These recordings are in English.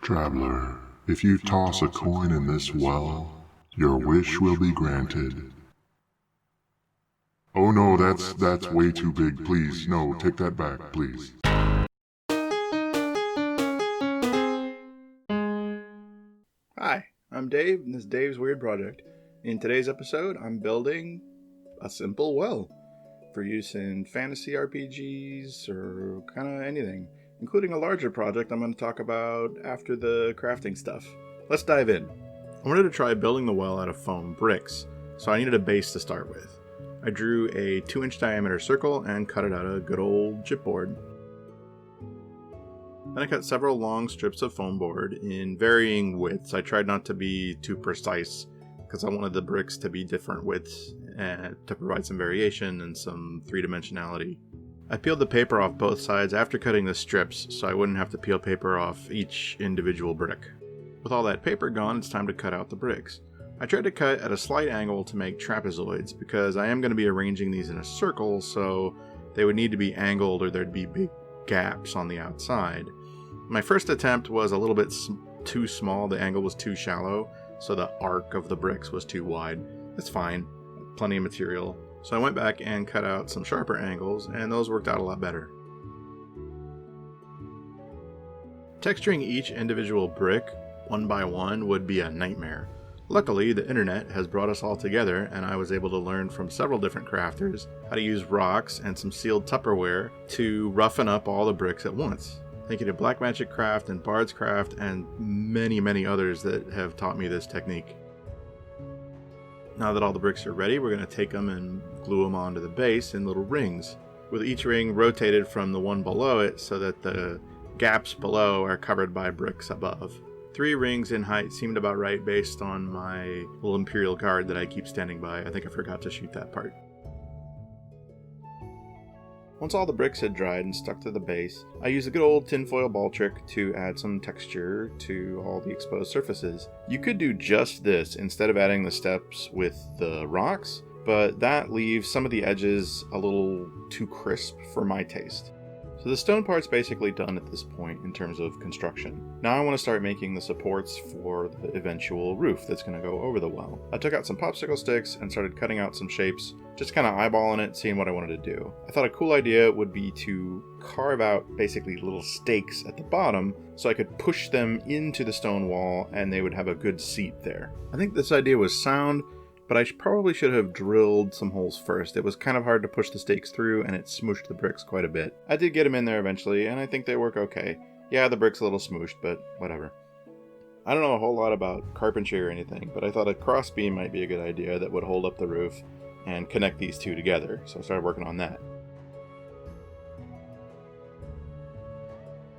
Traveler, if you toss a coin in this well, your wish will be granted. Oh no, that's way too big. Please, no, take that back, please. Hi, I'm Dave, and this is Dave's Weird Project. In today's episode, I'm building a simple well for use in fantasy RPGs or kind of anything, including a larger project I'm going to talk about after the crafting stuff. Let's dive in. I wanted to try building the well out of foam bricks, so I needed a base to start with. I drew a 2-inch diameter circle and cut it out of good old chipboard. Then I cut several long strips of foam board in varying widths. I tried not to be too precise because I wanted the bricks to be different widths and to provide some variation and some three-dimensionality. I peeled the paper off both sides after cutting the strips so I wouldn't have to peel paper off each individual brick. With all that paper gone, it's time to cut out the bricks. I tried to cut at a slight angle to make trapezoids because I am going to be arranging these in a circle, so they would need to be angled or there'd be big gaps on the outside. My first attempt was a little bit too small. The angle was too shallow, so the arc of the bricks was too wide. That's fine. Plenty of material. So I went back and cut out some sharper angles, and those worked out a lot better. Texturing each individual brick one by one would be a nightmare. Luckily, the internet has brought us all together, and I was able to learn from several different crafters how to use rocks and some sealed Tupperware to roughen up all the bricks at once. Thank you to Blackmagic Craft and Bard's Craft and many others that have taught me this technique. Now that all the bricks are ready, we're going to take them and glue them onto the base in little rings, with each ring rotated from the one below it so that the gaps below are covered by bricks above. 3 rings in height seemed about right based on my little Imperial Guard that I keep standing by. I think I forgot to shoot that part. Once all the bricks had dried and stuck to the base, I used a good old tinfoil ball trick to add some texture to all the exposed surfaces. You could do just this instead of adding the steps with the rocks, but that leaves some of the edges a little too crisp for my taste. So the stone part's basically done at this point in terms of construction. Now I want to start making the supports for the eventual roof that's going to go over the well. I took out some popsicle sticks and started cutting out some shapes, just kind of eyeballing it, seeing what I wanted to do. I thought a cool idea would be to carve out basically little stakes at the bottom so I could push them into the stone wall and they would have a good seat there. I think this idea was sound, but I probably should have drilled some holes first. It was kind of hard to push the stakes through, and it smooshed the bricks quite a bit. I did get them in there eventually, and I think they work okay. Yeah, the brick's a little smooshed, but whatever. I don't know a whole lot about carpentry or anything, but I thought a crossbeam might be a good idea that would hold up the roof and connect these two together, so I started working on that.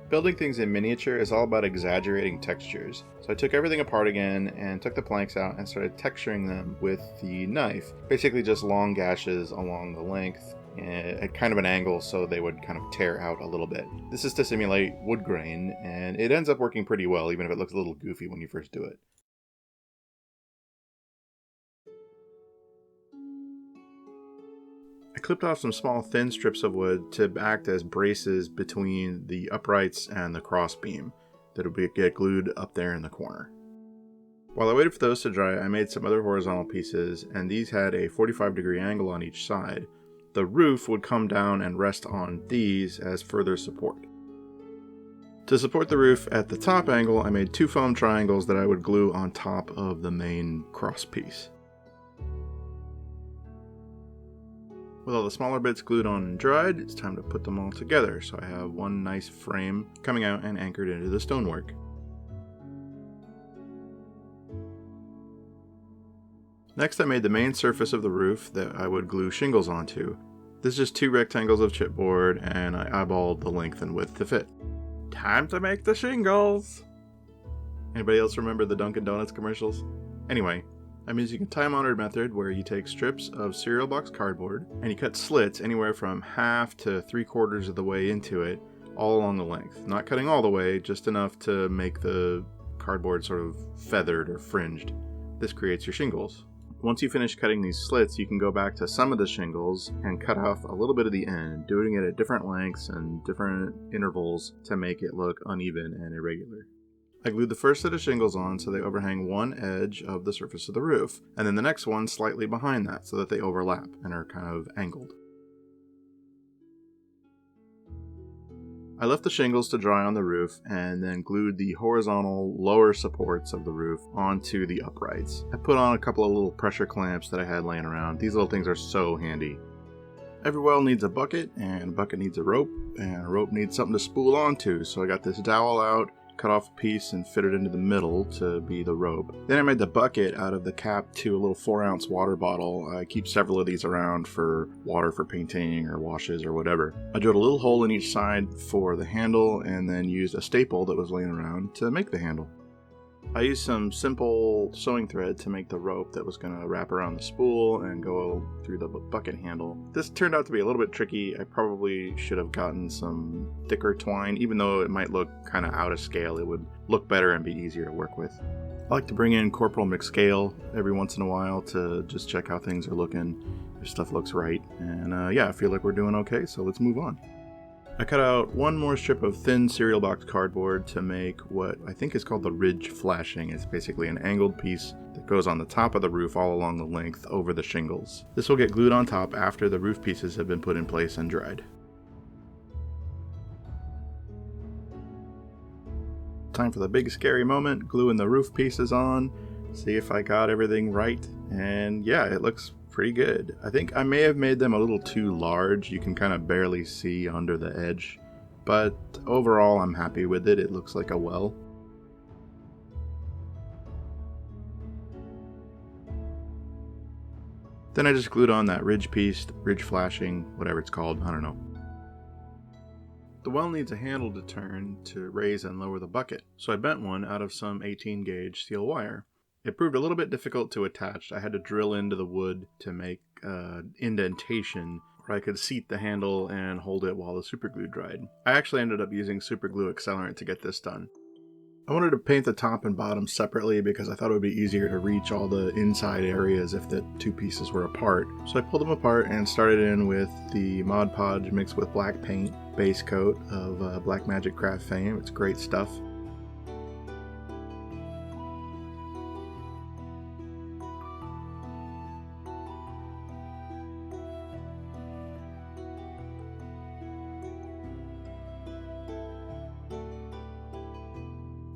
Building things in miniature is all about exaggerating textures. So I took everything apart again and took the planks out and started texturing them with the knife. Basically just long gashes along the length at kind of an angle so they would kind of tear out a little bit. This is to simulate wood grain, and it ends up working pretty well, even if it looks a little goofy when you first do it. I clipped off some small thin strips of wood to act as braces between the uprights and the crossbeam that would get glued up there in the corner. While I waited for those to dry, I made some other horizontal pieces, and these had a 45-degree angle on each side. The roof would come down and rest on these as further support. To support the roof at the top angle, I made 2 foam triangles that I would glue on top of the main cross piece. With all the smaller bits glued on and dried, it's time to put them all together, so I have one nice frame coming out and anchored into the stonework. Next, I made the main surface of the roof that I would glue shingles onto. This is just 2 rectangles of chipboard, and I eyeballed the length and width to fit. Time to make the shingles! Anybody else remember the Dunkin' Donuts commercials? Anyway, I'm using a time-honored method where you take strips of cereal box cardboard and you cut slits anywhere from half to 3/4 of the way into it, all along the length. Not cutting all the way, just enough to make the cardboard sort of feathered or fringed. This creates your shingles. Once you finish cutting these slits, you can go back to some of the shingles and cut off a little bit of the end, doing it at different lengths and different intervals to make it look uneven and irregular. I glued the first set of shingles on so they overhang one edge of the surface of the roof, and then the next one slightly behind that so that they overlap and are kind of angled. I left the shingles to dry on the roof and then glued the horizontal lower supports of the roof onto the uprights. I put on a couple of little pressure clamps that I had laying around. These little things are so handy. Every well needs a bucket, and a bucket needs a rope, and a rope needs something to spool onto, so I got this dowel out, cut off a piece and fit it into the middle to be the rope. Then I made the bucket out of the cap to a little 4-ounce water bottle. I keep several of these around for water for painting or washes or whatever. I drilled a little hole in each side for the handle and then used a staple that was laying around to make the handle. I used some simple sewing thread to make the rope that was going to wrap around the spool and go through the bucket handle. This turned out to be a little bit tricky. I probably should have gotten some thicker twine. Even though it might look kind of out of scale, it would look better and be easier to work with. I like to bring in Corporal McScale every once in a while to just check how things are looking, if stuff looks right. And yeah, I feel like we're doing okay, so let's move on. I cut out one more strip of thin cereal box cardboard to make what I think is called the ridge flashing. It's basically an angled piece that goes on the top of the roof all along the length over the shingles. This will get glued on top after the roof pieces have been put in place and dried. Time for the big scary moment, gluing the roof pieces on, see if I got everything right, and yeah, it looks pretty good. I think I may have made them a little too large. You can kind of barely see under the edge, but overall I'm happy with it. It looks like a well. Then I just glued on that ridge piece, ridge flashing, whatever it's called, I don't know. The well needs a handle to turn to raise and lower the bucket, so I bent one out of some 18 gauge steel wire. It proved a little bit difficult to attach. I had to drill into the wood to make an indentation where I could seat the handle and hold it while the superglue dried. I actually ended up using superglue accelerant to get this done. I wanted to paint the top and bottom separately because I thought it would be easier to reach all the inside areas if the two pieces were apart. So I pulled them apart and started in with the Mod Podge mixed with black paint base coat of Black Magic Craft fame. It's great stuff.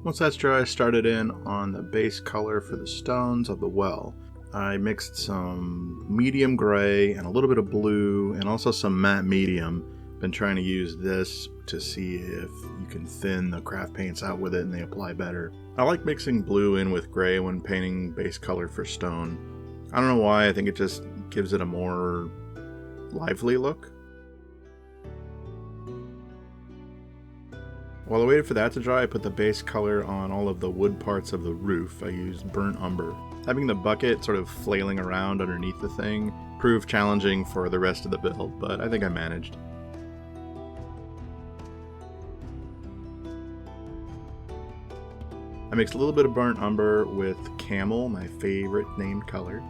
Once that's dry, I started in on the base color for the stones of the well. I mixed some medium gray and a little bit of blue and also some matte medium. Been trying to use this to see if you can thin the craft paints out with it and they apply better. I like mixing blue in with gray when painting base color for stone. I don't know why, I think it just gives it a more lively look. While I waited for that to dry, I put the base color on all of the wood parts of the roof. I used burnt umber. Having the bucket sort of flailing around underneath the thing proved challenging for the rest of the build, but I think I managed. I mixed a little bit of burnt umber with camel, my favorite named color,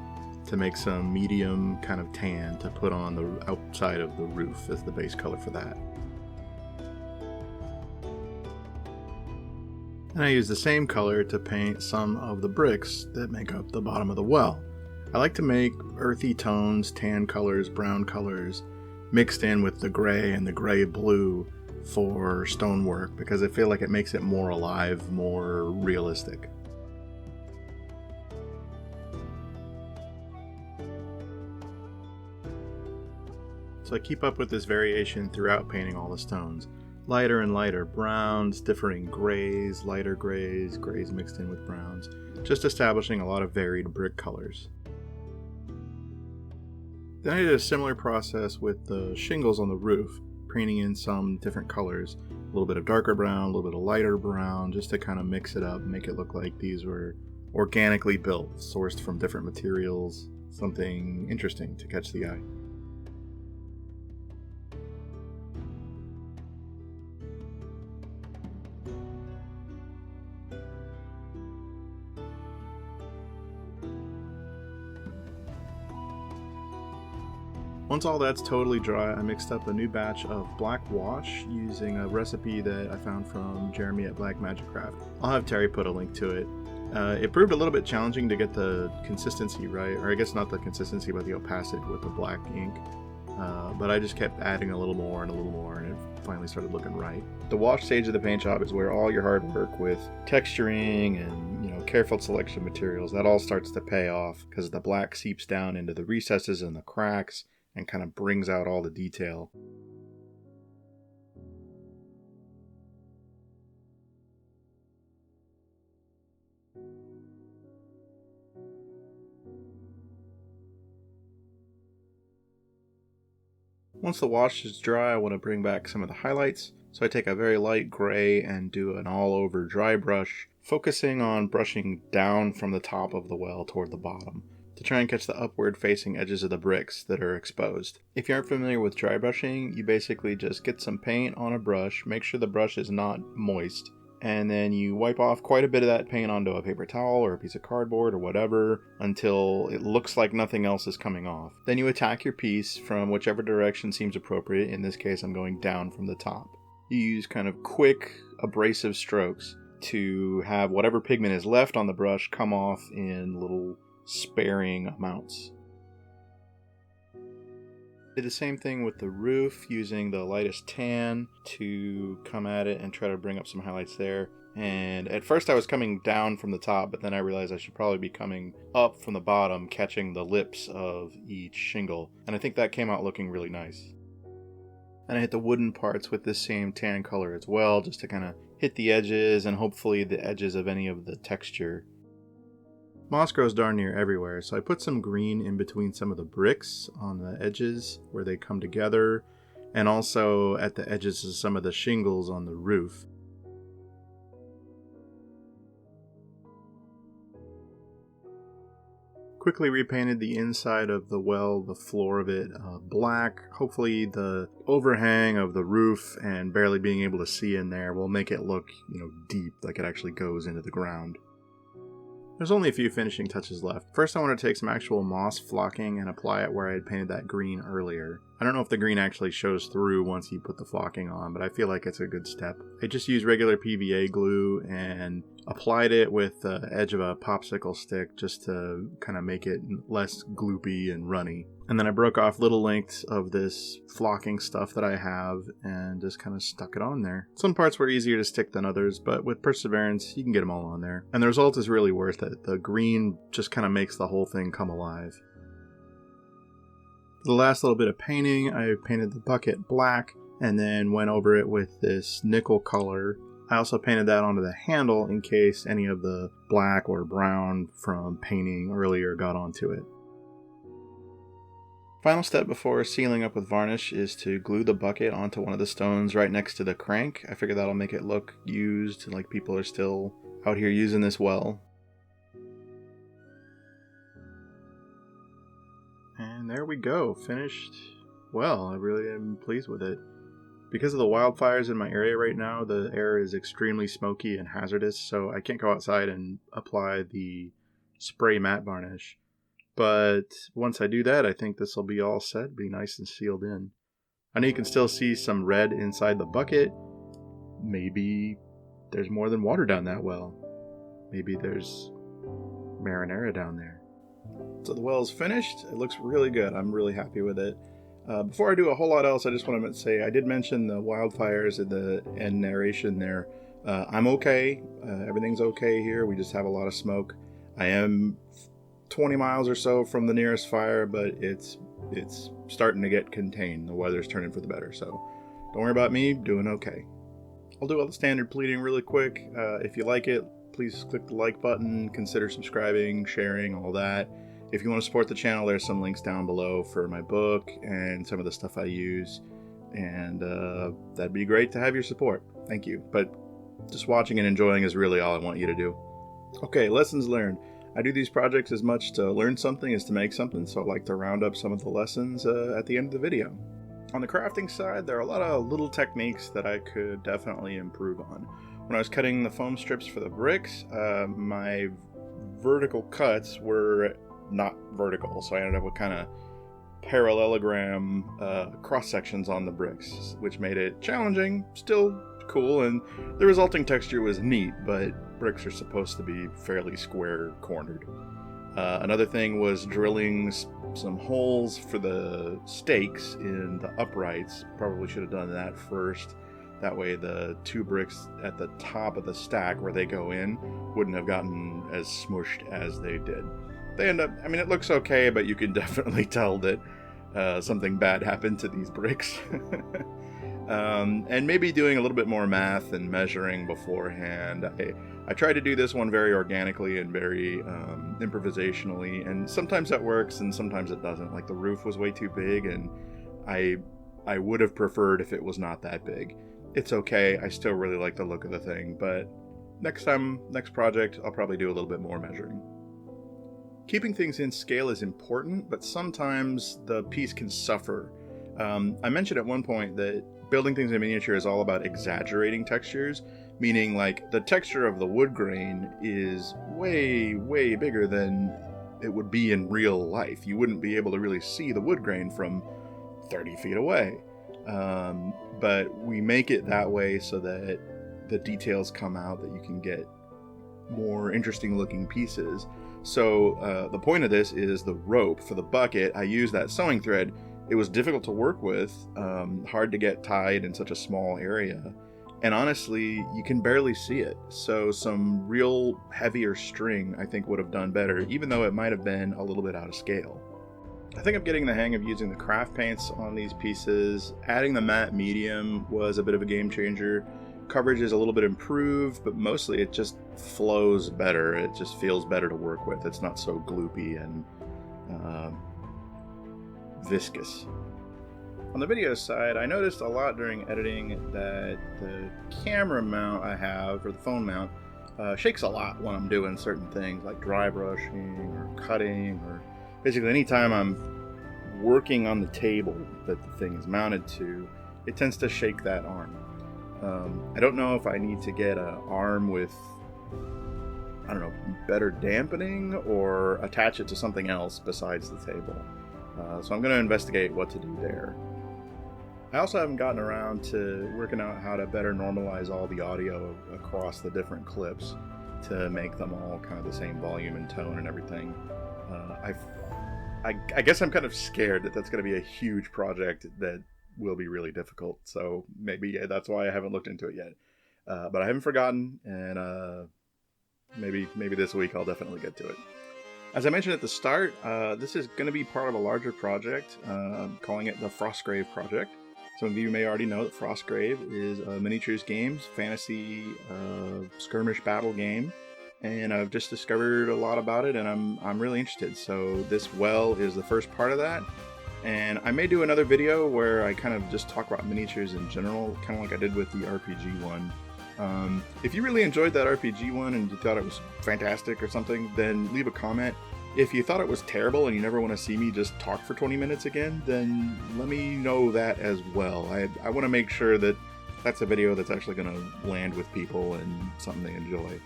to make some medium kind of tan to put on the outside of the roof as the base color for that. And I use the same color to paint some of the bricks that make up the bottom of the well. I like to make earthy tones, tan colors, brown colors, mixed in with the gray and the gray-blue for stonework because I feel like it makes it more alive, more realistic. So I keep up with this variation throughout painting all the stones. Lighter and lighter browns, differing grays, lighter grays, grays mixed in with browns, just establishing a lot of varied brick colors. Then I did a similar process with the shingles on the roof, painting in some different colors, a little bit of darker brown, a little bit of lighter brown, just to kind of mix it up, make it look like these were organically built, sourced from different materials, something interesting to catch the eye. Once all that's totally dry, I mixed up a new batch of black wash using a recipe that I found from Jeremy at Black Magic Craft. I'll have Terry put a link to it. It proved a little bit challenging to get the consistency right, or I guess not the consistency, but the opacity with the black ink. But I just kept adding a little more, and it finally started looking right. The wash stage of the paint job is where all your hard work with texturing and careful selection of materials, that all starts to pay off because the black seeps down into the recesses and the cracks and kind of brings out all the detail. Once the wash is dry, I want to bring back some of the highlights. So I take a very light gray and do an all-over dry brush, focusing on brushing down from the top of the well toward the bottom, to try and catch the upward facing edges of the bricks that are exposed. If you aren't familiar with dry brushing, you basically just get some paint on a brush, make sure the brush is not moist, and then you wipe off quite a bit of that paint onto a paper towel or a piece of cardboard or whatever until it looks like nothing else is coming off. Then you attack your piece from whichever direction seems appropriate. In this case, I'm going down from the top. You use kind of quick, abrasive strokes to have whatever pigment is left on the brush come off in little sparing amounts. Did the same thing with the roof, using the lightest tan to come at it and try to bring up some highlights there. And at first I was coming down from the top, but then I realized I should probably be coming up from the bottom, catching the lips of each shingle. And I think that came out looking really nice. And I hit the wooden parts with this same tan color as well, just to kind of hit the edges and hopefully the edges of any of the texture. Moss grows darn near everywhere, so I put some green in between some of the bricks on the edges where they come together, and also at the edges of some of the shingles on the roof. Quickly repainted the inside of the well, the floor of it, black. Hopefully the overhang of the roof and barely being able to see in there will make it look, deep, like it actually goes into the ground. There's only a few finishing touches left. First I want to take some actual moss flocking and apply it where I had painted that green earlier. I don't know if the green actually shows through once you put the flocking on, but I feel like it's a good step. I just used regular PVA glue and applied it with the edge of a popsicle stick just to kind of make it less gloopy and runny. And then I broke off little lengths of this flocking stuff that I have and just kind of stuck it on there. Some parts were easier to stick than others, but with perseverance, you can get them all on there. And the result is really worth it. The green just kind of makes the whole thing come alive. For the last little bit of painting, I painted the bucket black and then went over it with this nickel color. I also painted that onto the handle in case any of the black or brown from painting earlier got onto it. Final step before sealing up with varnish is to glue the bucket onto one of the stones right next to the crank. I figure that'll make it look used, like people are still out here using this well. And there we go, finished well. I really am pleased with it. Because of the wildfires in my area right now, the air is extremely smoky and hazardous, so I can't go outside and apply the spray matte varnish. But once I do that, I think this will be all set, be nice and sealed in. I know you can still see some red inside the bucket. Maybe there's more than water down that well. Maybe there's marinara down there. So the well's finished. It looks really good. I'm really happy with it. Before I do a whole lot else, I just want to say I did mention the wildfires at the end narration there. I'm okay. Everything's okay here. We just have a lot of smoke. I am 20 miles or so from the nearest fire, but it's starting to get contained. The weather's turning for the better, so don't worry about me, doing okay. I'll do all the standard pleading really quick. If you like it, please click the like button, consider subscribing, sharing, all that. If you want to support the channel, there's some links down below for my book and some of the stuff I use, and that'd be great to have your support. Thank you. But just watching and enjoying is really all I want you to do. Okay, lessons learned. I do these projects as much to learn something as to make something, so I like to round up some of the lessons at the end of the video. On the crafting side, there are a lot of little techniques that I could definitely improve on. When I was cutting the foam strips for the bricks, my vertical cuts were not vertical, so I ended up with kind of parallelogram cross sections on the bricks, which made it challenging, still cool, and the resulting texture was neat, but bricks are supposed to be fairly square cornered. Another thing was drilling some holes for the stakes in the uprights. Probably should have done that first. That way the two bricks at the top of the stack where they go in wouldn't have gotten as smushed as they did. They end up, I mean, it looks okay, but you can definitely tell that something bad happened to these bricks. And maybe doing a little bit more math and measuring beforehand. I try to do this one very organically and very improvisationally, and sometimes that works and sometimes it doesn't. Like the roof was way too big, and I would have preferred if it was not that big. It's okay, I still really like the look of the thing, but next project, I'll probably do a little bit more measuring. Keeping things in scale is important, but sometimes the piece can suffer. I mentioned at one point that building things in miniature is all about exaggerating textures, meaning like the texture of the wood grain is way, way bigger than it would be in real life. You wouldn't be able to really see the wood grain from 30 feet away. But we make it that way so that the details come out, that you can get more interesting looking pieces. So the point of this is the rope for the bucket. I use that sewing thread. It was difficult to work with, hard to get tied in such a small area, and honestly, you can barely see it. So some real heavier string I think would have done better, even though it might have been a little bit out of scale. I think I'm getting the hang of using the craft paints on these pieces. Adding the matte medium was a bit of a game changer. Coverage is a little bit improved, but mostly it just flows better. It just feels better to work with. It's not so gloopy and viscous. On the video side, I noticed a lot during editing that the camera mount I have, or the phone mount, shakes a lot when I'm doing certain things like dry brushing or cutting, or basically anytime I'm working on the table that the thing is mounted to, it tends to shake that arm. I don't know if I need to get an arm with, I don't know, better dampening, or attach it to something else besides the table. So I'm going to investigate what to do there. I also haven't gotten around to working out how to better normalize all the audio across the different clips to make them all kind of the same volume and tone and everything. I guess I'm kind of scared that that's going to be a huge project that will be really difficult. So maybe that's why I haven't looked into it yet. But I haven't forgotten, and maybe this week I'll definitely get to it. As I mentioned at the start, this is going to be part of a larger project. I'm calling it the Frostgrave project. Some of you may already know that Frostgrave is a miniatures games, fantasy skirmish battle game, and I've just discovered a lot about it, and I'm really interested. So this well is the first part of that, and I may do another video where I kind of just talk about miniatures in general, kind of like I did with the RPG one. If you really enjoyed that RPG one and you thought it was fantastic or something, then leave a comment. If you thought it was terrible and you never want to see me just talk for 20 minutes again, then let me know that as well. I want to make sure that that's a video that's actually going to land with people and something they enjoy.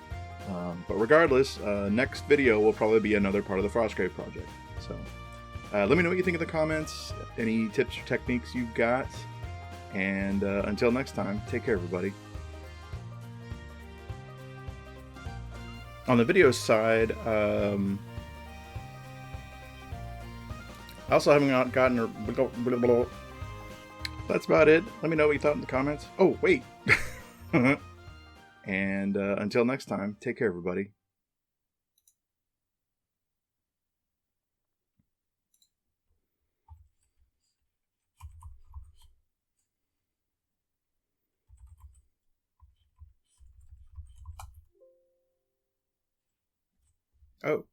But regardless, next video will probably be another part of the Frostgrave project. So let me know what you think in the comments, any tips or techniques you've got, and until next time, take care everybody. On the video side, I also haven't gotten her. That's about it. Let me know what you thought in the comments. Oh, wait. And until next time, take care, everybody. Oh.